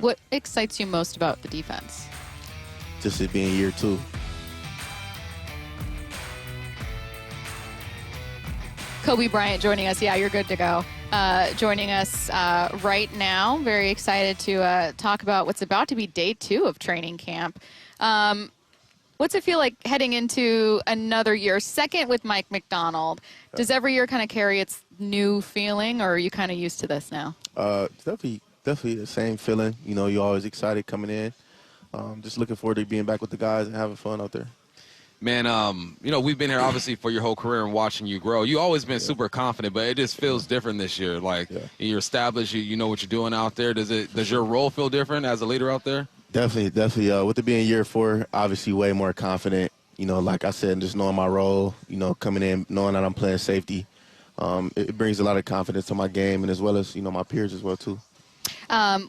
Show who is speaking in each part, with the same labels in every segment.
Speaker 1: What excites you most about the defense?
Speaker 2: Just it being year 2.
Speaker 1: Coby Bryant joining us. Yeah, you're good to go. Joining us right now. Very excited to talk about what's about to be day 2 of training camp. What's it feel like heading into another year, second with Mike Macdonald? Does every year kind of carry its new feeling, or are you kind of used to this now?
Speaker 2: Definitely the same feeling. You know, you're always excited coming in. Just looking forward to being back with the guys and having fun out there.
Speaker 3: Man, you know, we've been here obviously for your whole career and watching you grow. You always been super confident, but it just feels different this year. Like you're established, you know what you're doing out there. Does your role feel different as a leader out there?
Speaker 2: Definitely. With it being year 4, obviously way more confident. You know, like I said, just knowing my role. You know, coming in, knowing that I'm playing safety. It brings a lot of confidence to my game, and as well as my peers as well too.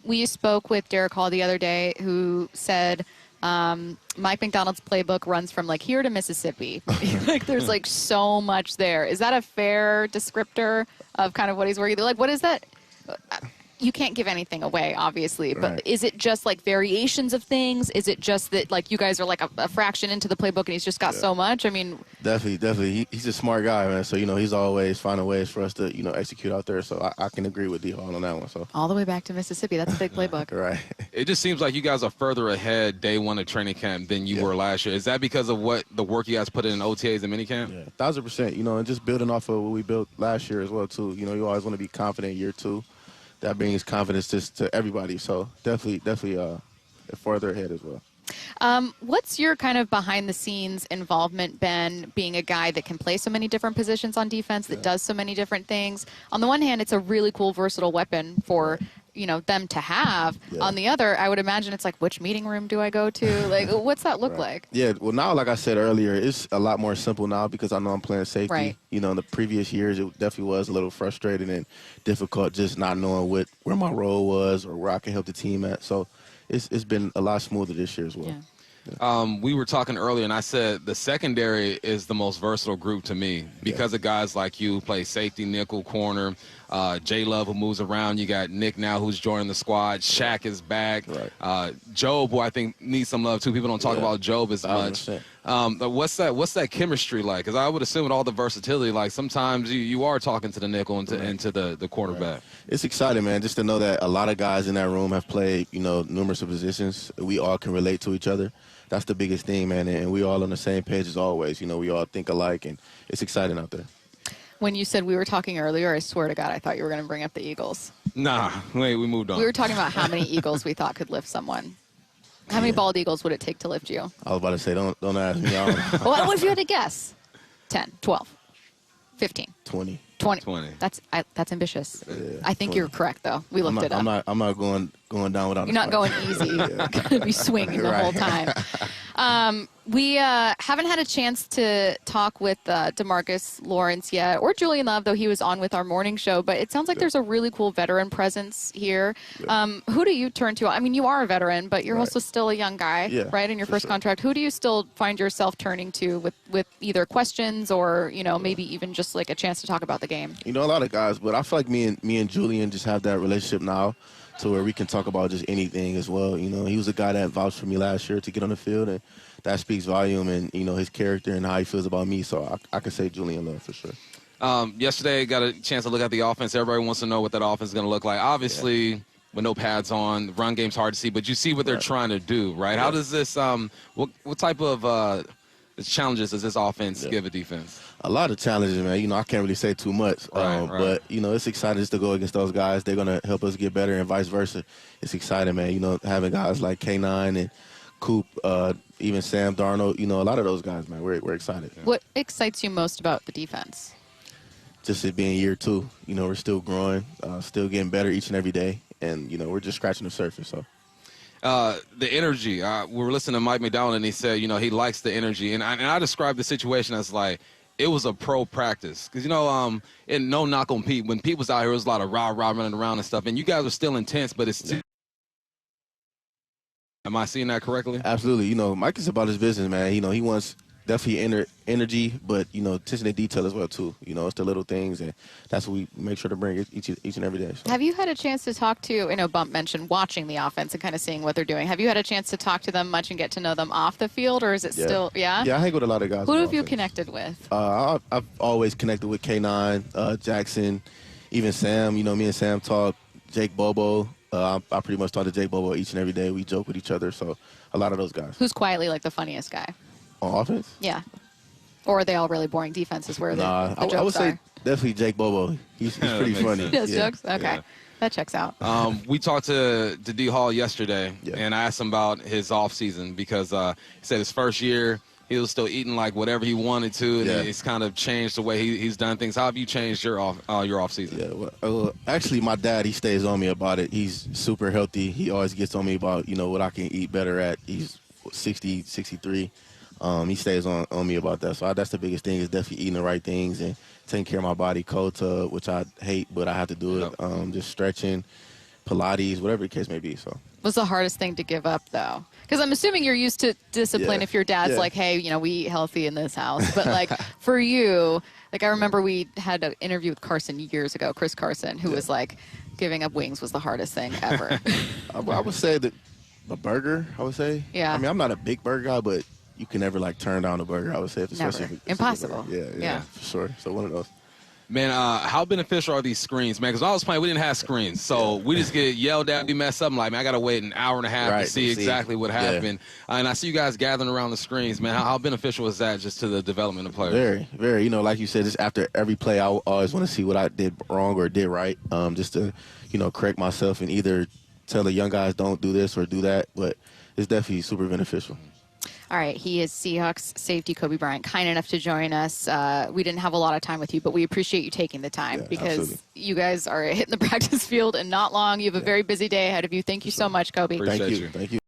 Speaker 1: We spoke with Derek Hall the other day, who said Mike Macdonald's playbook runs from like here to Mississippi. Like there's like so much there. Is that a fair descriptor of kind of what he's working through? Like what is that? You can't give anything away, obviously, but is it just like variations of things? Is it just that like you guys are like a fraction into the playbook and he's just got so much? I mean,
Speaker 2: definitely. He's a smart guy, man. So he's always finding ways for us to execute out there. So I can agree with D Hall on that one. So
Speaker 1: all the way back to Mississippi, that's a big playbook.
Speaker 2: Right.
Speaker 3: It just seems like you guys are further ahead day 1 of training camp than you were last year. Is that because of what the work you guys put in OTAs and minicamp?
Speaker 2: Yeah, 1000%. And just building off of what we built last year as well too. You always want to be confident year 2. That brings confidence to everybody. So definitely further ahead as well.
Speaker 1: What's your kind of behind-the-scenes involvement been, being a guy that can play so many different positions on defense, that does so many different things? On the one hand, it's a really cool, versatile weapon for them to have. On the other, I would imagine it's like, which meeting room do I go to? Like, what's that look like?
Speaker 2: Yeah, well, now, like I said earlier, it's a lot more simple now because I know I'm playing safety.
Speaker 1: Right.
Speaker 2: In the previous years, it definitely was a little frustrating and difficult just not knowing where my role was or where I can help the team at. So it's been a lot smoother this year as well.
Speaker 1: Yeah.
Speaker 3: We were talking earlier, and I said the secondary is the most versatile group to me because of guys like you who play safety, nickel, corner, J-Love who moves around. You got Nick now who's joining the squad. Shaq is back.
Speaker 2: Right.
Speaker 3: Job, who I think needs some love too. People don't talk about Job as much. But what's that chemistry like? Because I would assume with all the versatility, like sometimes you are talking to the nickel and to the quarterback.
Speaker 2: Right. It's exciting, man, just to know that a lot of guys in that room have played, numerous positions. We all can relate to each other. That's the biggest thing, man, and we all on the same page as always. We all think alike, and it's exciting out there.
Speaker 1: When you said we were talking earlier, I swear to God, I thought you were going to bring up the Eagles.
Speaker 3: Nah, wait, we moved on.
Speaker 1: We were talking about how many Eagles we thought could lift someone. How many bald eagles would it take to lift you?
Speaker 2: I was about to say, don't ask me.
Speaker 1: Well, what if you had to guess? 10, 12, 15.
Speaker 2: 20.
Speaker 3: 20.
Speaker 1: That's ambitious.
Speaker 2: Yeah,
Speaker 1: I think
Speaker 2: 20.
Speaker 1: you're correct, though. We looked it up.
Speaker 2: I'm not going down without.
Speaker 1: You're not going easy. You're going to be swinging the whole time. We haven't had a chance to talk with DeMarcus Lawrence yet, or Julian Love, though he was on with our morning show. But it sounds like there's a really cool veteran presence here. Who do you turn to? I mean, you are a veteran, but you're also still a young guy, right, in your first contract. Who do you still find yourself turning to with either questions or, maybe even just like a chance to talk about the game?
Speaker 2: A lot of guys, but I feel like me and Julian just have that relationship now to where we can talk about just anything as well. He was a guy that vouched for me last year to get on the field, and that speaks volume and, his character and how he feels about me. So I can say Julian Love for sure.
Speaker 3: Yesterday, got a chance to look at the offense. Everybody wants to know what that offense is going to look like. Obviously, with no pads on, the run game's hard to see, but you see what they're trying to do, right? How does this what type of challenges does this offense give a defense?
Speaker 2: A lot of challenges, man. I can't really say too much. But, it's exciting just to go against those guys. They're going to help us get better and vice versa. It's exciting, man. Having guys like K9 and Coop, even Sam Darnold, a lot of those guys, man. We're excited.
Speaker 1: What excites you most about the defense?
Speaker 2: Just it being year 2. We're still growing, still getting better each and every day. And, we're just scratching the surface, so.
Speaker 3: The energy. We were listening to Mike Macdonald, and he said, he likes the energy. And I described the situation as like, it was a pro practice. Because, and no knock on Pete. When Pete was out here, it was a lot of rah-rah running around and stuff. And you guys are still intense, but it's Am I seeing that correctly?
Speaker 2: Absolutely. Mike is about his business, man. He wants definitely energy, but, you know, attention to detail as well, too. You know, it's the little things, and that's what we make sure to bring each and every day. So.
Speaker 1: Have you had a chance to talk to, I know Bump mentioned watching the offense and kind of seeing what they're doing. Have you had a chance to talk to them much and get to know them off the field, or is it still,
Speaker 2: Yeah, I hang with a lot of guys.
Speaker 1: Who have you connected with?
Speaker 2: I've always connected with K9, Jackson, even Sam. You know, me and Sam talk. Jake Bobo. I pretty much talk to Jake Bobo each and every day. We joke with each other, so a lot of those guys.
Speaker 1: Who's quietly like the funniest guy?
Speaker 2: On offense?
Speaker 1: Yeah. Or are they all really boring defenses where the jokes
Speaker 2: I would say
Speaker 1: are?
Speaker 2: definitely Jake Bobo. He's pretty funny.
Speaker 1: He does jokes? Okay. Yeah. That checks out.
Speaker 3: We talked to D Hall yesterday, and I asked him about his offseason because he said his first year he was still eating like whatever he wanted to, and it's kind of changed the way he's done things. How have you changed your offseason?
Speaker 2: Yeah, well, actually, my dad, he stays on me about it. He's super healthy. He always gets on me about, you know, what I can eat better at. He's 60, 63. He stays on me about that. So that's the biggest thing is definitely eating the right things and taking care of my body. Cold tub, which I hate, but I have to do it. Just stretching, Pilates, whatever the case may be. So.
Speaker 1: What's the hardest thing to give up, though? Because I'm assuming you're used to discipline if your dad's like, hey, you know, we eat healthy in this house. But, like, for you, like, I remember we had an interview with Carson years ago, Chris Carson, who was like, giving up wings was the hardest thing ever.
Speaker 2: I would say that a burger, I would say.
Speaker 1: Yeah.
Speaker 2: I mean, I'm not a big burger guy, but you can never, like, turn down a burger, I would say.
Speaker 1: Never. Impossible.
Speaker 2: Yeah, for sure. So one of those.
Speaker 3: Man, how beneficial are these screens, man? Because when I was playing, we didn't have screens. So we just get yelled at, we mess up. I'm like, man, I got to wait an hour and a half to see exactly what happened. And I see you guys gathering around the screens, man. How beneficial is that just to the development of players?
Speaker 2: Very, very. You know, like you said, just after every play, I always want to see what I did wrong or did right, just to, you know, correct myself and either tell the young guys don't do this or do that. But it's definitely super beneficial.
Speaker 1: All right, he is Seahawks safety Coby Bryant, kind enough to join us. We didn't have a lot of time with you, but we appreciate you taking the time because you guys are hitting the practice field in not long. You have a very busy day ahead of you. Thank you so much, Coby.
Speaker 3: Appreciate you.
Speaker 2: Thank you.